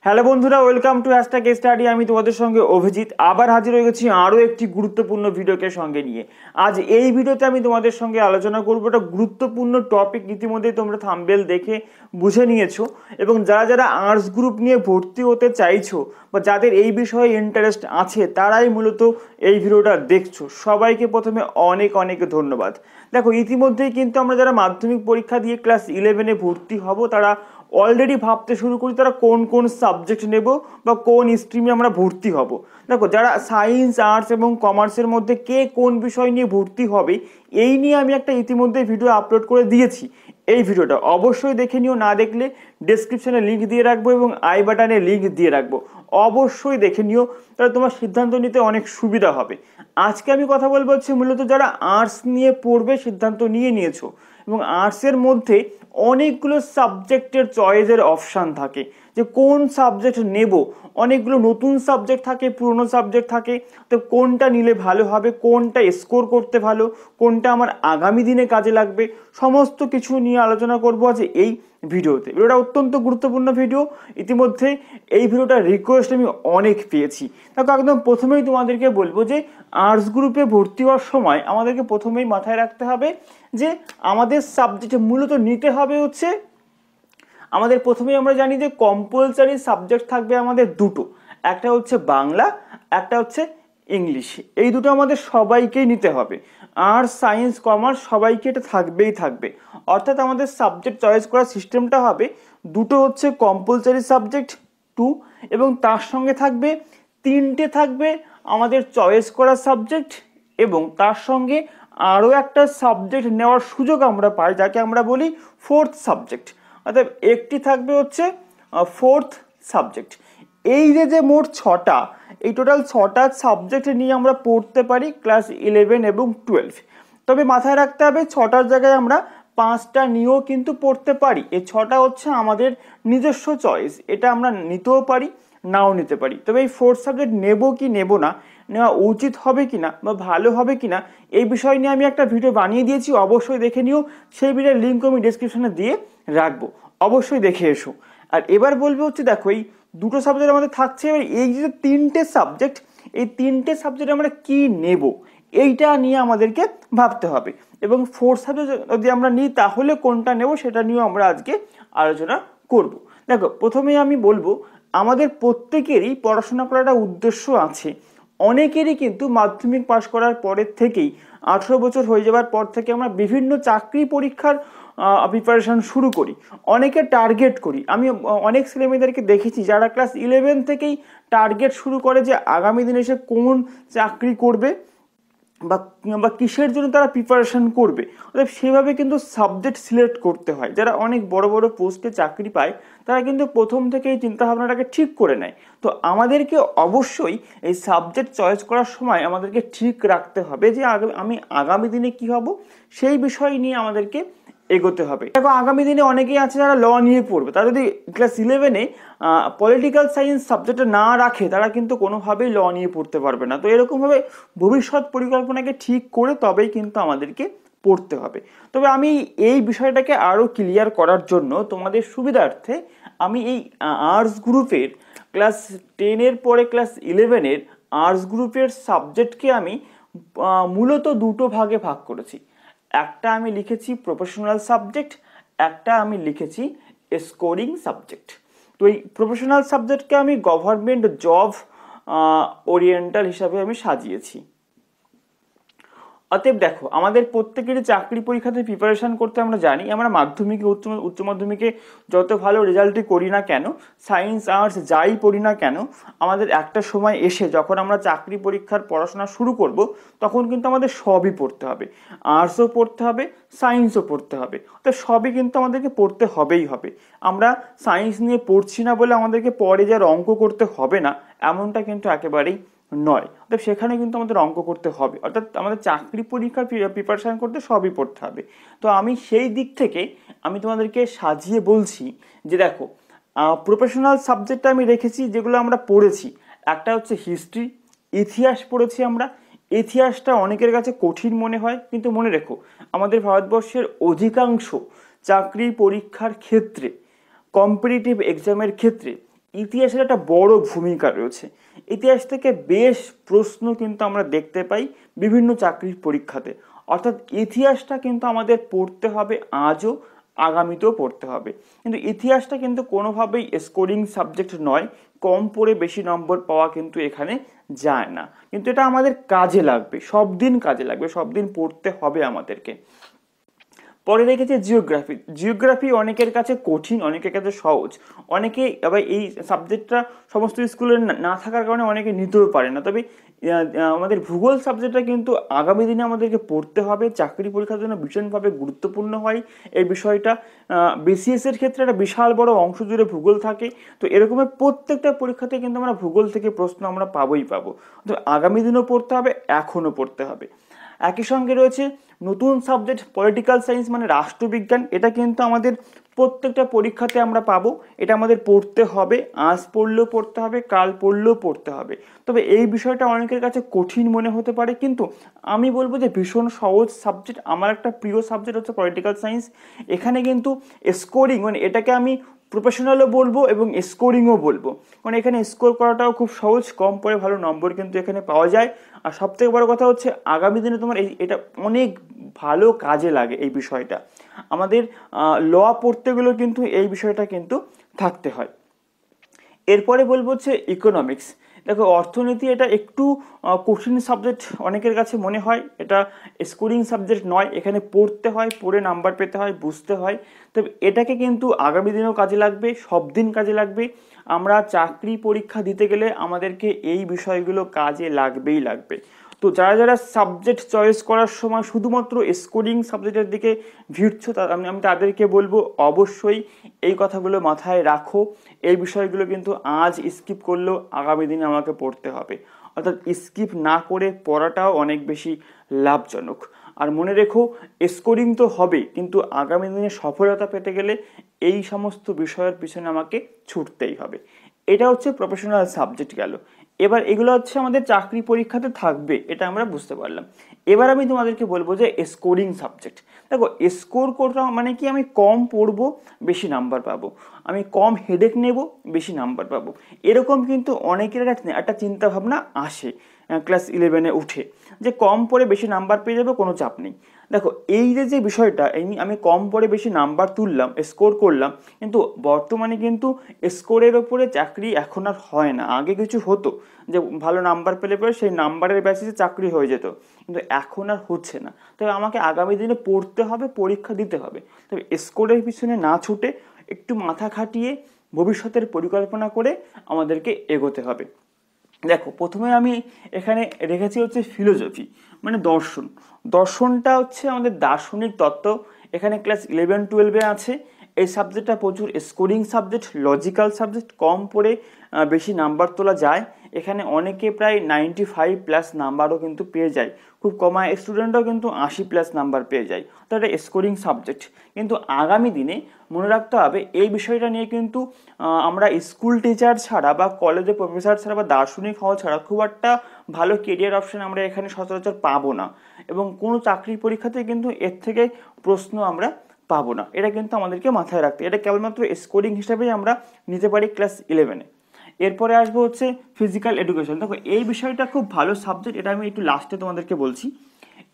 Hello বন্ধুরা, welcome to hashtag study. আমি তোমাদের সঙ্গে অভিজিৎ আবার হাজির হয়ে গেছি আরও একটি গুরুত্বপূর্ণ ভিডিওকে সঙ্গে নিয়ে। আজ এই ভিডিওতে আমি তোমাদের সঙ্গে আলোচনা করবো একটা গুরুত্বপূর্ণ টপিক। ইতিমধ্যেই তোমরা থাম্বনেল দেখে বুঝে নিয়েছো, এবং যারা যারা আর্টস গ্রুপ নিয়ে ভর্তি হতে চাইছো বা যাদের এই বিষয়ে ইন্টারেস্ট আছে তারাই মূলত এই ভিডিওটা দেখছো। সবাইকে প্রথমে অনেক অনেক ধন্যবাদ। দেখো, ইতিমধ্যেই কিন্তু আমরা যারা মাধ্যমিক পরীক্ষা দিয়ে ক্লাস 11-এ ভর্তি হব তারা অলরেডি ভাবতে শুরু করি তারা কোন কোন সাবজেক্ট নেব বা কোন স্ট্রিমে আমরা ভর্তি হব। দেখো, যারা সায়েন্স, আর্টস এবং কমার্সের মধ্যে কে কোন বিষয় নিয়ে ভর্তি হবে এই নিয়ে আমি একটা ইতিমধ্যে ভিডিও আপলোড করে দিয়েছি। এই ভিডিওটা অবশ্যই দেখে নিও, না দেখলে ডেসক্রিপশনে লিঙ্ক দিয়ে রাখবো এবং আই বাটনে লিঙ্ক দিয়ে রাখবো, অবশ্যই দেখে নিও, তাহলে তোমার সিদ্ধান্ত নিতে অনেক সুবিধা হবে। আজকে আমি কথা বলবো হচ্ছে মূলত যারা আর্টস নিয়ে পড়বে সিদ্ধান্ত নিয়ে নিয়েছো, এবং আর্টসের মধ্যে অনেকগুলো সাবজেক্টের চয়েসের অপশান থাকে যে কোন সাবজেক্ট নেব। অনেকগুলো নতুন সাবজেক্ট থাকে, পুরনো সাবজেক্ট থাকে, তো কোনটা নিলে ভালো হবে, কোনটা স্কোর করতে ভালো, কোনটা আমার আগামী দিনে কাজে লাগবে, সমস্ত কিছু নিয়ে আলোচনা করবো আজ এই ভিডিওতে। ভিডিওটা অত্যন্ত গুরুত্বপূর্ণ ভিডিও। ইতিমধ্যে এই ভিডিওটার রিকোয়েস্ট আমি অনেক পেয়েছি। দেখো, একদম প্রথমেই তোমাদেরকে বলবো যে আর্টস গ্রুপে ভর্তি হওয়ার সময় আমাদেরকে প্রথমেই মাথায় রাখতে হবে যে আমাদের সাবজেক্টে মূলত নিতে হবে হচ্ছে, আমাদের প্রথমেই আমরা জানি যে কম্পালসারি সাবজেক্ট থাকবে আমাদের দুটো, একটা হচ্ছে বাংলা, একটা হচ্ছে ইংলিশ। এই দুটো আমাদের সবাইকেই নিতে হবে। আর্টস, সায়েন্স, কমার্স সবাইকে এটা থাকবেই থাকবে। অর্থাৎ আমাদের সাবজেক্ট চয়েস করার সিস্টেমটা হবে দুটো হচ্ছে কম্পালসারি সাবজেক্ট 2, এবং তার সঙ্গে থাকবে তিনটে থাকবে আমাদের চয়েস করা সাবজেক্ট, এবং তার সঙ্গে আরও একটা সাবজেক্ট নেওয়ার সুযোগ আমরা পাই যাকে আমরা বলি ফোর্থ সাবজেক্ট। অর্থাৎ একটি থাকবে হচ্ছে ফোর্থ সাবজেক্ট। এই যে মোট 6টা, এই টোটাল 6টা সাবজেক্ট নিয়ে আমরা পড়তে পারি ক্লাস 11 এবং 12। তবে মাথায় রাখতে হবে 6টার জায়গায় আমরা 5টা নিয়েও কিন্তু পড়তে পারি। এই 6টা হচ্ছে আমাদের নিজস্ব চয়েস, এটা আমরা নিতেও পারি নাও নিতে পারি। তবে এই ফোর্থ সাবজেক্ট নেব কি নেব না, নেওয়া উচিত হবে কিনা বা ভালো হবে কিনা, এই বিষয় নিয়ে আমি একটা ভিডিও বানিয়ে দিয়েছি, অবশ্যই দেখে নিও। সেই ভিডিওর লিঙ্ক আমি ডেসক্রিপশনে দিয়ে রাখবো, অবশ্যই দেখে এসো। আর এবার বলবো হচ্ছে, দেখো এই দুটো সাবজেক্ট আমাদের থাকছে, এবার এই যে তিনটে সাবজেক্ট, এই তিনটে সাবজেক্ট আমরা কি নেব এইটা নিয়ে আমাদেরকে ভাবতে হবে। এবং ফোর্থ সাবজেক্ট যদি আমরা নিই তাহলে কোনটা নেব সেটা নিয়েও আমরা আজকে আলোচনা করব। দেখো, প্রথমেই আমি বলবো আমাদের প্রত্যেকেরই পড়াশোনা করার একটা উদ্দেশ্য আছে। অনেকেরই কিন্তু মাধ্যমিক পাশ করার পরের থেকেই 18 বছর হয়ে যাওয়ার পর থেকে আমরা বিভিন্ন চাকরি পরীক্ষার প্রিপারেশন শুরু করি, অনেকে টার্গেট করি। আমি অনেক ছেলেমেয়েদেরকে দেখেছি যারা ক্লাস 11 থেকেই টার্গেট শুরু করে যে আগামী দিনে সে কোন চাকরি করবে বা কিসের জন্য তারা প্রিপারেশন করবে। অর্থাৎ সেভাবে কিন্তু সাবজেক্ট সিলেক্ট করতে হয়। যারা অনেক বড় বড় পোস্টে চাকরি পায় তারা কিন্তু প্রথম থেকে এই চিন্তাভাবনাটাকে ঠিক করে নেয়। তো আমাদেরকে অবশ্যই এই সাবজেক্ট চয়েস করার সময় আমাদেরকে ঠিক রাখতে হবে যে আমি আগামী দিনে কি হব সেই বিষয় নিয়ে আমাদেরকে এগোতে হবে। দেখো, আগামী দিনে অনেকেই আছে যারা ল নিয়ে পড়বে, তারা যদি ক্লাস 11-এ পলিটিক্যাল সায়েন্স সাবজেক্টটা না রাখে তারা কিন্তু কোনোভাবেই ল নিয়ে পড়তে পারবে না। তো এরকমভাবে ভবিষ্যৎ পরিকল্পনাকে ঠিক করে তবেই কিন্তু আমাদেরকে পড়তে হবে। তবে আমি এই বিষয়টাকে আরও ক্লিয়ার করার জন্য তোমাদের সুবিধার্থে আমি এই আর্টস গ্রুপের ক্লাস 10-এর পরে ক্লাস 11-এর আর্টস গ্রুপের সাবজেক্টকে আমি মূলত দুটো ভাগে ভাগ করেছি। একটা আমি লিখেছি প্রফেশনাল সাবজেক্ট, একটা আমি লিখেছি স্কোরিং সাবজেক্ট। তো এই প্রফেশনাল সাবজেক্টকে আমি গভর্নমেন্ট জব ওরিয়েন্টাল হিসাবে আমি সাজিয়েছি। অতএব দেখো, আমাদের প্রত্যেকেরই চাকরি পরীক্ষাতে প্রিপারেশন করতে আমরা জানি। আমরা মাধ্যমিকে উচ্চ মাধ্যমিকে যত ভালো রেজাল্টই করি না কেন, সায়েন্স আর্টস যাই পড়ি না কেন, আমাদের একটা সময় এসে যখন আমরা চাকরি পরীক্ষার পড়াশোনা শুরু করব তখন কিন্তু আমাদের সবই পড়তে হবে। আর্টসও পড়তে হবে, সায়েন্সও পড়তে হবে, তো সবই কিন্তু আমাদেরকে পড়তে হবেই হবে। আমরা সায়েন্স নিয়ে পড়ছি না বলে আমাদেরকে পরে যার অঙ্ক করতে হবে না এমনটা কিন্তু একেবারেই নয়। অর্থাৎ সেখানে কিন্তু আমাদের অঙ্ক করতে হবে, অর্থাৎ আমাদের চাকরি পরীক্ষার প্রিপারেশন করতে সবই পড়তে হবে। তো আমি সেই দিক থেকে আমি তোমাদেরকে সাজিয়ে বলছি যে দেখো, প্রফেশনাল সাবজেক্টটা আমি রেখেছি যেগুলো আমরা পড়েছি। একটা হচ্ছে হিস্ট্রি, ইতিহাস পড়েছি আমরা। ইতিহাসটা অনেকের কাছে কঠিন মনে হয়, কিন্তু মনে রেখো আমাদের ভারতবর্ষের অধিকাংশ চাকরি পরীক্ষার ক্ষেত্রে, কম্পিটিটিভ এক্সামের ক্ষেত্রে ইতিহাসের একটা বড় ভূমিকা রয়েছে। ইতিহাস থেকে বেশ প্রশ্ন কিন্তু আমরা দেখতে পাই বিভিন্ন চাকরির পরীক্ষাতে, অর্থাৎ ইতিহাসটা কিন্তু আমাদের পড়তে হবে আজও, আগামীতেও পড়তে হবে। কিন্তু ইতিহাসটা কিন্তু কোনোভাবেই স্কোরিং সাবজেক্ট নয়, কম পড়ে বেশি নম্বর পাওয়া কিন্তু এখানে যায় না, কিন্তু এটা আমাদের কাজে লাগবে, সব দিন কাজে লাগবে, সব দিন পড়তে হবে আমাদেরকে। পরে রেখেছে জিওগ্রাফি। জিওগ্রাফি অনেকের কাছে কঠিন, অনেকের কাছে সহজ, অনেকে আবার এই সাবজেক্টটা সমস্ত স্কুলে না থাকার কারণে অনেকে নিতেও পারে না। তবে আমাদের ভূগোল সাবজেক্টটা কিন্তু আগামী দিনে আমাদেরকে পড়তে হবে, চাকরি পরীক্ষার জন্য ভীষণভাবে গুরুত্বপূর্ণ হয় এই বিষয়টা। বিসিএস এর ক্ষেত্রে একটা বিশাল বড় অংশ জুড়ে ভূগোল থাকে, তো এরকমের প্রত্যেকটা পরীক্ষাতে কিন্তু আমরা ভূগোল থেকে প্রশ্ন আমরা পাবোই পাবো। তো আগামী দিনেও পড়তে হবে, এখনও পড়তে হবে। একই সঙ্গে রয়েছে নতুন সাবজেক্ট পলিটিক্যাল সায়েন্স, মানে রাষ্ট্রবিজ্ঞান। এটা কিন্তু আমাদের প্রত্যেকটা পরীক্ষাতে আমরা পাবো, এটা আমাদের পড়তে হবে, আজ পড়লেও পড়তে হবে, কাল পড়লেও পড়তে হবে। তবে এই বিষয়টা অনেকের কাছে কঠিন মনে হতে পারে, কিন্তু আমি বলবো যে ভীষণ সহজ সাবজেক্ট। আমার একটা প্রিয় সাবজেক্ট হচ্ছে পলিটিক্যাল সায়েন্স। এখানে কিন্তু স্কোরিং, মানে এটাকে আমি প্রফেশনালও বলবো এবং স্কোরিংও বলবো, মানে এখানে স্কোর করাটাও খুব সহজ, কম পড়ে ভালো নম্বর কিন্তু এখানে পাওয়া যায়। আর সবথেকে বড় কথা হচ্ছে আগামী দিনে তোমার এটা অনেক ভালো কাজে লাগে। এই বিষয়টা আমাদের ল পড়তে গেলেও কিন্তু এই বিষয়টা কিন্তু থাকতে হয়। এরপরে বলবো হচ্ছে ইকোনমিক্স। দেখো, অর্থনীতি এটা একটু কঠিন সাবজেক্ট অনেকের কাছে মনে হয়, এটা স্কোরিং সাবজেক্ট নয়, এখানে পড়তে হয়, পড়ে নাম্বার পেতে হয়, বুঝতে হয়। তবে এটাকে কিন্তু আগামী দিনেও কাজে লাগবে, সব দিন কাজে লাগবে। আমরা চাকরি পরীক্ষা দিতে গেলে আমাদেরকে এই বিষয়গুলো কাজে লাগবেই লাগবে। তো যারা যারা সাবজেক্ট চয়েস করার সময় শুধুমাত্র স্কোরিং সাবজেক্টের দিকে ভিড়ছো, আমি তাদেরকে বলবো অবশ্যই এই কথাগুলো মাথায় রাখো। এই বিষয়গুলো কিন্তু আজ স্কিপ করলেও আগামী দিনে আমাকে পড়তে হবে, অর্থাৎ স্কিপ না করে পড়াটাও অনেক বেশি লাভজনক। আর মনে রেখো, স্কোরিং তো হবে, কিন্তু আগামী দিনে সফলতা পেতে গেলে এই সমস্ত বিষয়ের পিছনে আমাকে ছুটতেই হবে। এটা হচ্ছে প্রফেশনাল সাবজেক্ট গেল। এবার এগুলো হচ্ছে আমাদের চাকরি পরীক্ষাতে থাকবে, এটা আমরা বুঝতে পারলাম। এবার আমি তোমাদেরকে বলবো যে স্কোরিং সাবজেক্ট। দেখো, স্কোর করতে মানে কি, আমি কম পড়বো বেশি নাম্বার পাবো, আমি কম হেডেক নেব বেশি নাম্বার পাবো, এরকম কিন্তু অনেকের একটা চিন্তাভাবনা আসে ক্লাস 11-এ উঠে, যে কম পড়ে বেশি নাম্বার পেয়ে যাবে, কোনো চাপ নেই। দেখো, এই যে বিষয়টা, আমি কম পড়ে বেশি নাম্বার তুললাম, স্কোর করলাম, কিন্তু বর্তমানে কিন্তু স্কোরের ওপরে চাকরি এখন আর হয় না। আগে কিছু হতো যে ভালো নাম্বার পেলে পরে সেই নাম্বারের বেসিসে চাকরি হয়ে যেত, কিন্তু এখন আর হচ্ছে না। তবে আমাকে আগামী দিনে পড়তে হবে, পরীক্ষা দিতে হবে। তবে স্কোরের পিছনে না ছুটে একটু মাথা খাটিয়ে ভবিষ্যতের পরিকল্পনা করে আমাদেরকে এগোতে হবে। দেখো, প্রথমে আমি এখানে রেখেছি হচ্ছে ফিলোসফি, মানে দর্শন। দর্শনটা হচ্ছে আমাদের দার্শনিক তত্ত্ব, এখানে ক্লাস 11-12-এ আছে। এই সাবজেক্টটা প্রচুর স্কোরিং সাবজেক্ট, লজিক্যাল সাবজেক্ট, কম পড়ে বেশি নাম্বার তোলা যায়। এখানে অনেকে প্রায় 95+ নাম্বারও কিন্তু পেয়ে যায়, খুব কমায় স্টুডেন্টও কিন্তু 80+ নাম্বার পেয়ে যায়। তো এটা স্কোরিং সাবজেক্ট। কিন্তু আগামী দিনে মনে রাখতে হবে এই বিষয়টা নিয়ে কিন্তু আমরা স্কুল টিচার ছাড়া বা কলেজে প্রফেসর ছাড়া বা দার্শনিক হওয়া ছাড়া খুব একটা ভালো কেরিয়ার অপশন আমরা এখানে সচরাচর পাবো না, এবং কোনো চাকরির পরীক্ষাতে কিন্তু এর থেকে প্রশ্ন আমরা পাবো না। এটা কিন্তু আমাদেরকে মাথায় রাখতে, এটা কেবলমাত্র স্কোরিং হিসাবেই আমরা নিতে পারি ক্লাস 11-এ। এরপরে আসবো হচ্ছে ফিজিক্যাল এডুকেশন। দেখো, এই বিষয়টা খুব ভালো সাবজেক্ট, এটা আমি একটু লাস্টে তোমাদেরকে বলছি।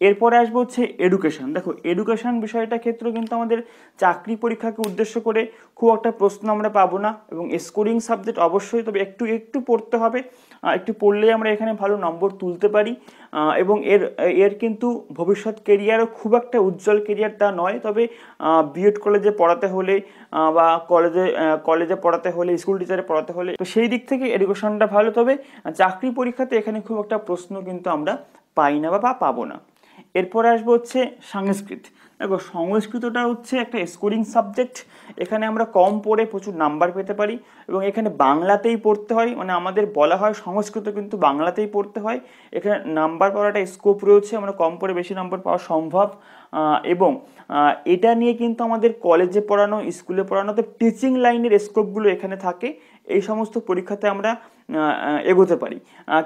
এরপরে আসবো হচ্ছে এডুকেশন। দেখো, এডুকেশন বিষয়টা ক্ষেত্রে কিন্তু আমাদের চাকরি পরীক্ষাকে উদ্দেশ্য করে খুব একটা প্রশ্ন আমরা পাবো না, এবং স্কোরিং সাবজেক্ট অবশ্যই, তবে একটু একটু পড়তে হবে, একটু পড়লেই আমরা এখানে ভালো নম্বর তুলতে পারি। এবং এর কিন্তু ভবিষ্যৎ কেরিয়ারও খুব একটা উজ্জ্বল কেরিয়ার তা নয়, তবে বিএড কলেজে পড়াতে হলে বা কলেজে পড়াতে হলে, স্কুল টিচারে পড়াতে হলে, তো সেই দিক থেকে এডুকেশনটা ভালো। তবে চাকরি পরীক্ষাতে এখানে খুব একটা প্রশ্ন কিন্তু আমরা পাই না বা পাবো না। এরপরে আসবো হচ্ছে সংস্কৃত। দেখো, সংস্কৃতটা হচ্ছে একটা স্কোরিং সাবজেক্ট, এখানে আমরা কম পড়ে প্রচুর নাম্বার পেতে পারি, এবং এখানে বাংলাতেই পড়তে হয়, মানে আমাদের বলা হয় সংস্কৃত কিন্তু বাংলাতেই পড়তে হয়। এখানে নাম্বার পাওয়ার একটা স্কোপ রয়েছে, আমরা কম পড়ে বেশি নাম্বার পাওয়া সম্ভব। এবং এটা নিয়ে কিন্তু আমাদের কলেজে পড়ানো, স্কুলে পড়ানোতে টিচিং লাইনের স্কোপগুলো এখানে থাকে। এই সমস্ত পরীক্ষাতে আমরা এগোতে পারি,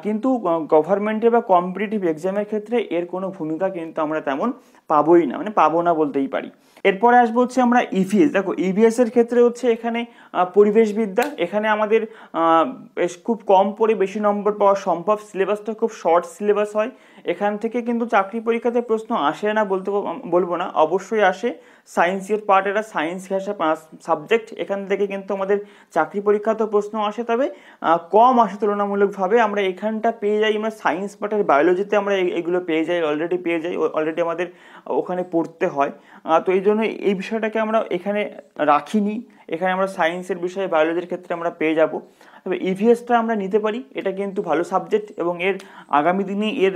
কিন্তু গভর্নমেন্টের বা কম্পিটিটিভ এক্সামের ক্ষেত্রে এর কোনো ভূমিকা কিন্তু আমরা তেমন পাবোই না, মানে পাবো না বলতেই পারি। এরপরে আসবো হচ্ছে আমরা ইভিএস। দেখো ইভিএস এর ক্ষেত্রে হচ্ছে এখানে পরিবেশবিদ্যা, এখানে আমাদের বেশ খুব কম পড়ে বেশি নম্বর পাওয়া সম্ভব, সিলেবাসটা খুব শর্ট সিলেবাস হয়। এখান থেকে কিন্তু চাকরি পরীক্ষাতে প্রশ্ন আসে না বলবো না, অবশ্যই আসে। সায়েন্সের পার্ট, এটা সায়েন্স ঘেঁষা সাবজেক্ট, এখান থেকে কিন্তু আমাদের চাকরি পরীক্ষাতেও প্রশ্ন আসে, তবে কম আসে তুলনামূলকভাবে। আমরা এখানটা পেয়ে যাই, আমরা সায়েন্স পার্টের বায়োলজিতে আমরা এগুলো পেয়ে যাই, অলরেডি আমাদের ওখানে পড়তে হয়। তো এই জন্য এই বিষয়টাকে আমরা এখানে রাখিনি, এখানে আমরা সায়েন্সের বিষয়ে বায়োলজির ক্ষেত্রে আমরা পেয়ে যাব। তবে ইভিএসটা আমরা নিতে পারি, এটা কিন্তু ভালো সাবজেক্ট এবং এর আগামী দিনে এর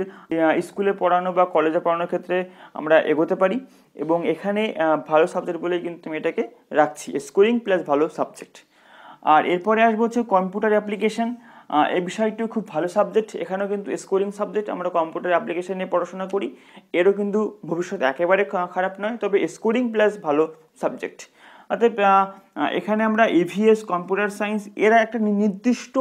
স্কুলে পড়ানো বা কলেজে পড়ানোর ক্ষেত্রে আমরা এগোতে পারি, এবং এখানে ভালো সাবজেক্ট বলেই কিন্তু আমি এটাকে রাখছি, স্কোরিং প্লাস ভালো সাবজেক্ট। আর এরপরে আসবো হচ্ছে কম্পিউটার অ্যাপ্লিকেশন। এই বিষয়টিও খুব ভালো সাবজেক্ট, এখানেও কিন্তু স্কোরিং সাবজেক্ট, আমরা কম্পিউটার অ্যাপ্লিকেশন নিয়ে পড়াশোনা করি, এরও কিন্তু ভবিষ্যৎ একেবারে খারাপ নয়, তবে স্কোরিং প্লাস ভালো সাবজেক্ট। অর্থাৎ এখানে আমরা ইভিএস, কম্পিউটার সায়েন্স, এরা একটা নির্দিষ্ট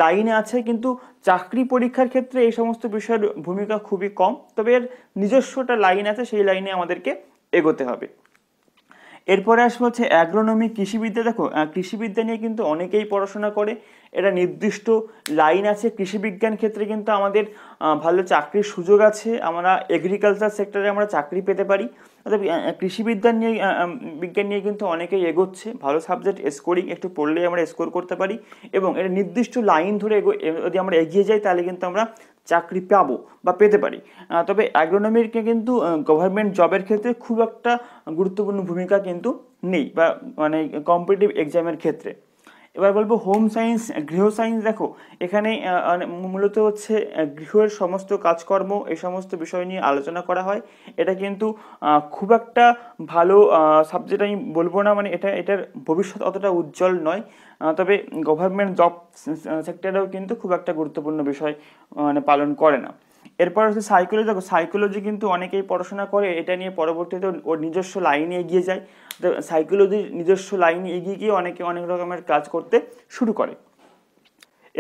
লাইনে আছে, কিন্তু চাকরি পরীক্ষার ক্ষেত্রে এই সমস্ত বিষয়ের ভূমিকা খুবই কম, তবে এর নিজস্ব একটা লাইন আছে, সেই লাইনে আমাদেরকে এগোতে হবে। এরপরে আসবো হচ্ছে অ্যাগ্রোনমি, কৃষিবিদ্যা। দেখো কৃষিবিদ্যা নিয়ে কিন্তু অনেকেই পড়াশোনা করে, এটা নির্দিষ্ট লাইন আছে, কৃষিবিজ্ঞান ক্ষেত্রে কিন্তু আমাদের ভালো চাকরির সুযোগ আছে, আমরা এগ্রিকালচার সেক্টরে আমরা চাকরি পেতে পারি। অর্থাৎ কৃষিবিজ্ঞান নিয়ে বিজ্ঞান নিয়ে কিন্তু অনেকেই এগোচ্ছে, ভালো সাবজেক্ট, স্কোরিং একটু পড়লেই আমরা স্কোর করতে পারি, এবং এটা নির্দিষ্ট লাইন ধরে যদি আমরা এগিয়ে যাই তাহলে কিন্তু আমরা চাকরি পাবো বা পেতে পারি। তবে অ্যাগ্রোনমির কিন্তু গভর্নমেন্ট জবের ক্ষেত্রে খুব একটা গুরুত্বপূর্ণ ভূমিকা কিন্তু নেই, বা মানে কম্পিটিটিভ এক্সামের ক্ষেত্রে। এবার বলবো হোম সায়েন্স, গৃহ সায়েন্স। দেখো এখানে মূলত হচ্ছে গৃহের সমস্ত কাজকর্ম, এই সমস্ত বিষয় নিয়ে আলোচনা করা হয়, এটা কিন্তু খুব একটা ভালো সাবজেক্ট আমি বলবো না, মানে এটার ভবিষ্যৎ অতটা উজ্জ্বল নয়, তবে গভর্নমেন্ট জব সেক্টরেও কিন্তু খুব একটা গুরুত্বপূর্ণ বিষয় মানে পালন করে না। এরপর হচ্ছে সাইকোলজি। দেখো সাইকোলজি কিন্তু অনেকেই পড়াশোনা করে, এটা নিয়ে পরবর্তীতে ওর নিজস্ব লাইনে এগিয়ে যায়, তো সাইকোলজির নিজস্ব লাইনে এগিয়ে গিয়ে অনেকে অনেক রকমের কাজ করতে শুরু করে।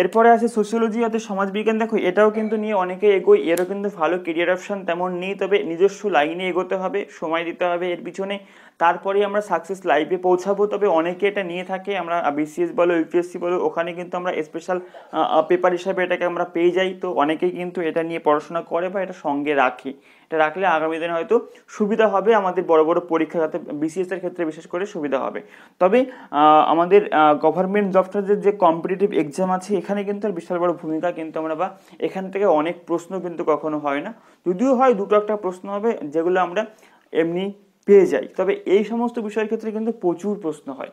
এরপরে আছে সোশিওলজি, অর্থাৎ সমাজবিজ্ঞান। দেখো এটাও কিন্তু নিয়ে অনেকে এগোয়, এরও কিন্তু ভালো কেরিয়ার অপশন তেমন নেই, তবে নিজস্ব লাইনে এগোতে হবে, সময় দিতে হবে এর পিছনে, তারপরে আমরা সাকসেস লাইফে পৌঁছাবো। তবে অনেকে এটা নিয়ে থাকে, আমরা বিসিএস বলো, ইউপিএসসি বলো, ওখানে কিন্তু আমরা স্পেশাল পেপার হিসাবে এটাকে আমরা পেয়ে যাই, তো অনেকেই কিন্তু এটা নিয়ে পড়াশোনা করে বা এটা সঙ্গে রাখে, এটা রাখলে আগামী দিনে হয়তো সুবিধা হবে, আমাদের বড় বড় পরীক্ষা, যাতে বিসিএস এর ক্ষেত্রে বিশেষ করে সুবিধা হবে। তবে আমাদের গভর্নমেন্ট জবটার যে কম্পিটিটিভ এক্সাম আছে, এখানে কিন্তু আর বিশাল বড় ভূমিকা কিন্তু আমরা, বা এখান থেকে অনেক প্রশ্ন কিন্তু কখনো হয় না, যদিও হয় দুটো একটা প্রশ্ন হবে যেগুলো আমরা এমনি পেয়ে যাই, তবে এই সমস্ত বিষয়ের ক্ষেত্রে কিন্তু প্রচুর প্রশ্ন হয়।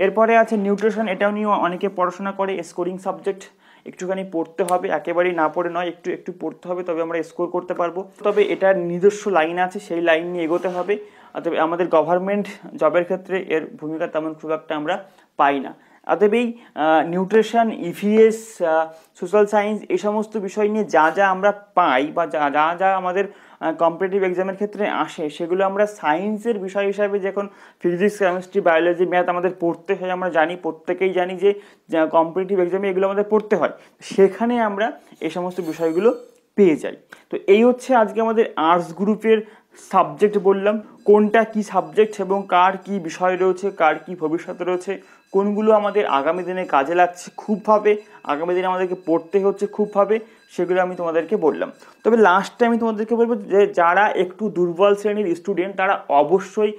এরপরে আছে নিউট্রিশন, এটাও নিয়ে অনেকে পড়াশোনা করে, স্কোরিং সাবজেক্ট, একটুখানি পড়তে হবে, একেবারেই না পড়ে নয়, একটু একটু পড়তে হবে, তবে আমরা স্কোর করতে পারবো, তবে এটার নিজস্ব লাইন আছে, সেই লাইন নিয়ে এগোতে হবে। তবে আমাদের গভর্নমেন্ট জবের ক্ষেত্রে এর ভূমিকা তেমন খুব একটা আমরা পাই না। অতএব এই নিউট্রিশন, ইভিএস, সোশ্যাল সায়েন্স, এই সমস্ত বিষয় নিয়ে যা যা আমরা পাই বা যা যা আমাদের কম্পিটিটিভ এক্সামের ক্ষেত্রে আসে, সেগুলো আমরা সায়েন্সের বিষয় হিসাবে, যখন ফিজিক্স, কেমিস্ট্রি, বায়োলজি, ম্যাথ আমাদের পড়তে হয়, আমরা জানি, প্রত্যেকেই জানি যে কম্পিটিটিভ এক্সামে এগুলো আমাদের পড়তে হয়, সেখানে আমরা এই সমস্ত বিষয়গুলো পেয়ে যাই। তো এই হচ্ছে আজকে আমাদের আর্টস গ্রুপের সাবজেক্ট বললাম, কোনটা কি সাবজেক্ট এবং কার কি বিষয় রয়েছে, কার কি ভবিষ্যৎ রয়েছে, কোনগুলো আমাদের আগামী দিনে কাজে লাগছে খুবভাবে, আগামী দিনে আমাদেরকে পড়তে হচ্ছে খুবভাবে, সেগুলো আমি তোমাদেরকে বললাম। তবে লাস্টে আমি তোমাদেরকে বলবো যে যারা একটু দুর্বল শ্রেণীর স্টুডেন্ট, তারা অবশ্যই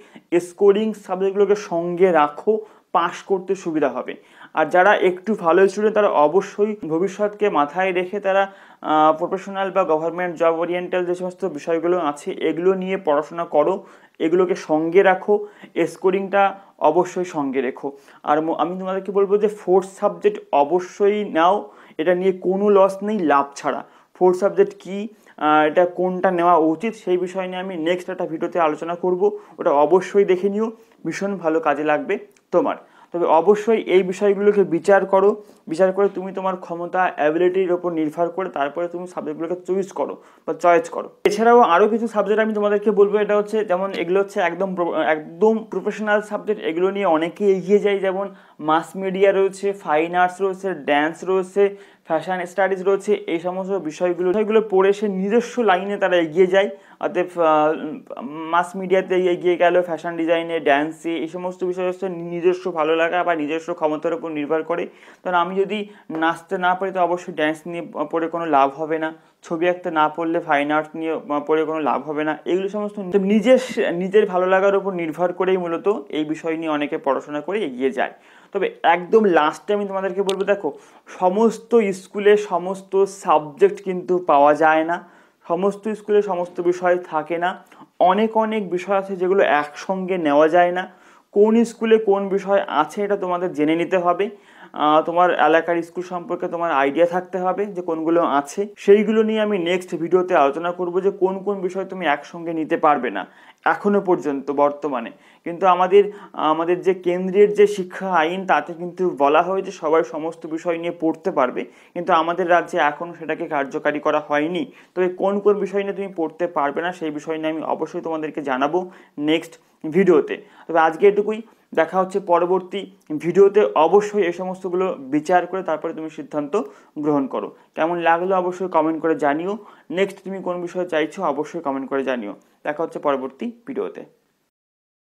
স্কোরিং সাবজেক্টগুলোকে সঙ্গে রাখো, পাস করতে সুবিধা হবে। আর যারা একটু ভালো স্টুডেন্ট, তারা অবশ্যই ভবিষ্যৎকে মাথায় রেখে তারা প্রফেশনাল বা গভর্নমেন্ট জব ওরিয়েন্টাল যে সমস্ত বিষয়গুলো আছে, এগুলো নিয়ে পড়াশোনা করো, এগুলোকে সঙ্গে রাখো, স্কোরিংটা অবশ্যই সঙ্গে রেখো। আর আমি তোমাদেরকে বলবো যে ফোর্থ সাবজেক্ট অবশ্যই নাও, এটা নিয়ে কোনো লস নেই, লাভ ছাড়া। ফোর্থ সাবজেক্ট কী, এটা কোনটা নেওয়া উচিত, সেই বিষয় নিয়ে আমি নেক্সট একটা ভিডিওতে আলোচনা করব, ওটা অবশ্যই দেখে নিও, ভীষণ ভালো কাজে লাগবে তোমার। তবে অবশ্যই এই বিষয়গুলোকে বিচার করে তুমি তোমার ক্ষমতা, অ্যাবিলিটির ওপর নির্ভর করে তারপরে তুমি সাবজেক্টগুলোকে চয়েস করো। এছাড়াও আরও কিছু সাবজেক্ট আমি তোমাদেরকে বলবো, এটা হচ্ছে যেমন এগুলো হচ্ছে একদম প্রফেশনাল সাবজেক্ট, এগুলো নিয়ে অনেকেই এগিয়ে যায়, যেমন মাস মিডিয়া রয়েছে, ফাইন আর্টস রয়েছে, ড্যান্স রয়েছে, ফ্যাশন স্টাডিজ রয়েছে, এই সমস্ত বিষয়গুলো পড়ে সে নিজস্ব লাইনে তারা এগিয়ে যায়। অতএব মাস মিডিয়াতে এগিয়ে গেল, ফ্যাশন ডিজাইনে, ড্যান্সে, এই সমস্ত বিষয় হচ্ছে নিজস্ব ভালো লাগা বা নিজস্ব ক্ষমতার উপর নির্ভর করে। কারণ আমি যদি নাচতে না পারি তো অবশ্যই ড্যান্স নিয়ে পড়ে কোনো লাভ হবে না, ছবি আঁকতে না পড়লে ফাইন আর্ট নিয়ে পড়ে কোনো লাভ হবে না। এগুলো সমস্ত নিজের ভালো লাগার উপর নির্ভর করেই মূলত এই বিষয় নিয়ে অনেকে পড়াশোনা করে এগিয়ে যায়। তবে একদম লাস্টে আমি তোমাদেরকে বলবো, দেখো সমস্ত স্কুলে সমস্ত সাবজেক্ট কিন্তু পাওয়া যায় না, সমস্ত স্কুলে সমস্ত বিষয় থাকে না, অনেক অনেক বিষয় আছে যেগুলো একসঙ্গে নেওয়া যায় না। কোন স্কুলে কোন বিষয় আছে এটা তোমাদের জেনে নিতে হবে, তোমার এলাকার স্কুল সম্পর্কে তোমার আইডিয়া থাকতে হবে যে কোনগুলো আছে। সেইগুলো নিয়ে আমি নেক্সট ভিডিওতে আলোচনা করব যে কোন কোন বিষয় তুমি একসঙ্গে নিতে পারবে না এখনো পর্যন্ত বর্তমানে। কিন্তু আমাদের যে কেন্দ্রের যে শিক্ষা আইন তাতে কিন্তু বলা হয় যে সবাই সমস্ত বিষয় নিয়ে পড়তে পারবে, কিন্তু আমাদের রাজ্যে এখনও সেটাকে কার্যকারী করা হয়নি। তবে কোন কোন বিষয় নিয়ে তুমি পড়তে পারবে না সেই বিষয় নিয়ে আমি অবশ্যই তোমাদেরকে জানাবো নেক্সট ভিডিওতে। তবে আজকে এটুকুই, দেখা হচ্ছে পরবর্তী ভিডিওতে। অবশ্যই এই সমস্তগুলো বিচার করে তারপরে তুমি সিদ্ধান্ত গ্রহণ করো। কেমন লাগলো অবশ্যই কমেন্ট করে জানিও। নেক্সট তুমি কোন বিষয়ে চাইছো অবশ্যই কমেন্ট করে জানিও। দেখা হচ্ছে পরবর্তী ভিডিওতে।